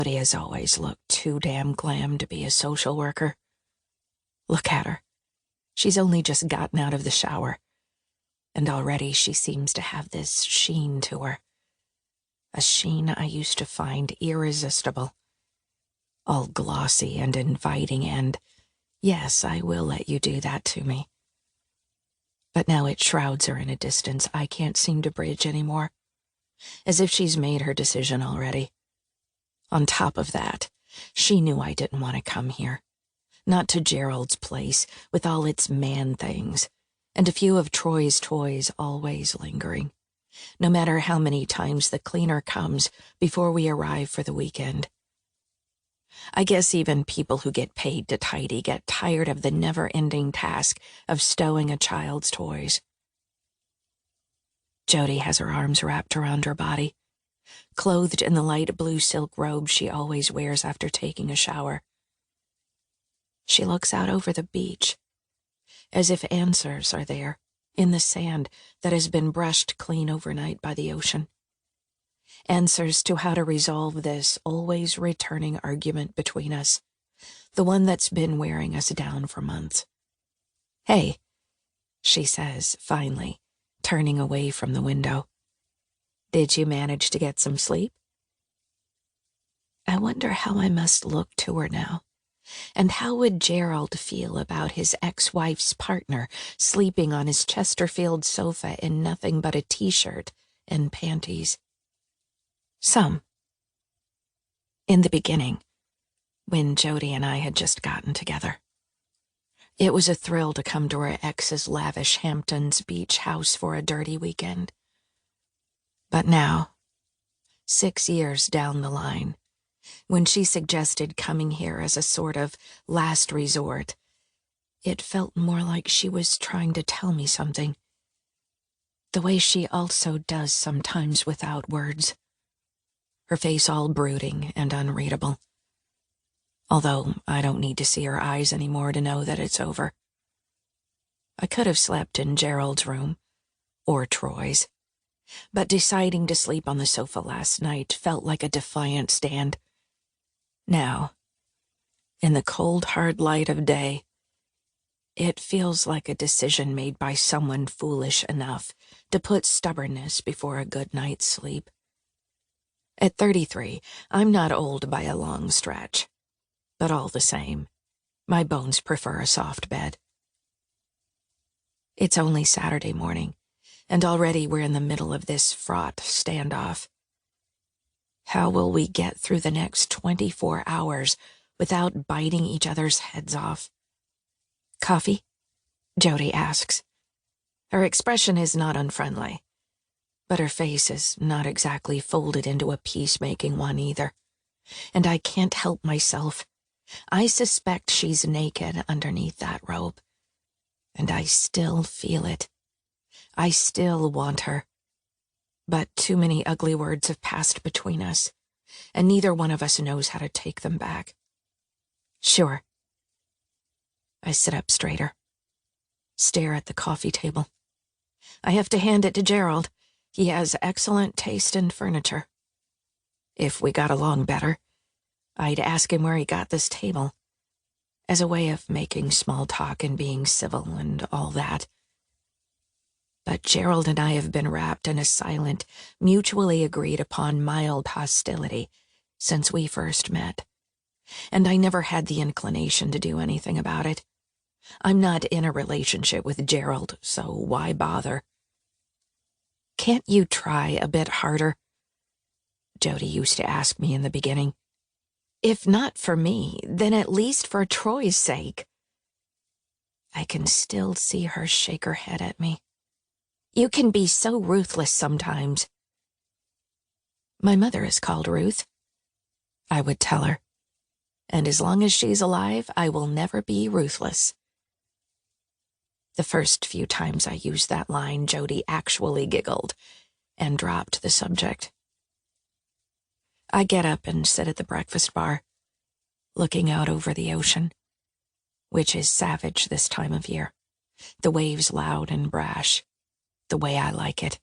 Jodie has always looked too damn glam to be a social worker. Look at her. She's only just gotten out of the shower, and already she seems to have this sheen to her. A sheen I used to find irresistible. All glossy and inviting and, yes, I will let you do that to me. But now it shrouds her in a distance I can't seem to bridge anymore, as if she's made her decision already. On top of that, she knew I didn't want to come here. Not to Gerald's place, with all its man things, and a few of Troy's toys always lingering, no matter how many times the cleaner comes before we arrive for the weekend. I guess even people who get paid to tidy get tired of the never-ending task of stowing a child's toys. Jodie has her arms wrapped around her body, clothed in the light blue silk robe she always wears after taking a shower. She looks out over the beach, as if answers are there, in the sand that has been brushed clean overnight by the ocean. Answers to how to resolve this always returning argument between us, the one that's been wearing us down for months. "Hey," she says, finally, turning away from the window. "Did you manage to get some sleep?" I wonder how I must look to her now, and how would Gerald feel about his ex-wife's partner sleeping on his Chesterfield sofa in nothing but a t-shirt and panties. Some. In the beginning, when Jodie and I had just gotten together. It was a thrill to come to her ex's lavish Hamptons beach house for a dirty weekend. But now, 6 years down the line, when she suggested coming here as a sort of last resort, it felt more like she was trying to tell me something. The way she also does sometimes without words. Her face all brooding and unreadable. Although I don't need to see her eyes anymore to know that it's over. I could have slept in Gerald's room, or Troy's, but deciding to sleep on the sofa last night felt like a defiant stand. Now, in the cold, hard light of day, it feels like a decision made by someone foolish enough to put stubbornness before a good night's sleep. At 33, I'm not old by a long stretch, but all the same, my bones prefer a soft bed. It's only Saturday morning, and already we're in the middle of this fraught standoff. How will we get through the next 24 hours without biting each other's heads off? "Coffee?" Jodie asks. Her expression is not unfriendly, but her face is not exactly folded into a peacemaking one either, and I can't help myself. I suspect she's naked underneath that robe, and I still feel it. I still want her. But too many ugly words have passed between us, and neither one of us knows how to take them back. "Sure." I sit up straighter, stare at the coffee table. I have to hand it to Gerald. He has excellent taste in furniture. If we got along better, I'd ask him where he got this table, as a way of making small talk and being civil and all that. But Gerald and I have been wrapped in a silent, mutually agreed upon mild hostility since we first met, and I never had the inclination to do anything about it. I'm not in a relationship with Gerald, so why bother? "Can't you try a bit harder?" Jodie used to ask me in the beginning. If not for me, then at least for Troy's sake. I can still see her shake her head at me. "You can be so ruthless sometimes." "My mother is called Ruth," I would tell her, "and as long as she's alive, I will never be ruthless." The first few times I used that line, Jodie actually giggled and dropped the subject. I get up and sit at the breakfast bar, looking out over the ocean, which is savage this time of year, the waves loud and brash, the way I like it.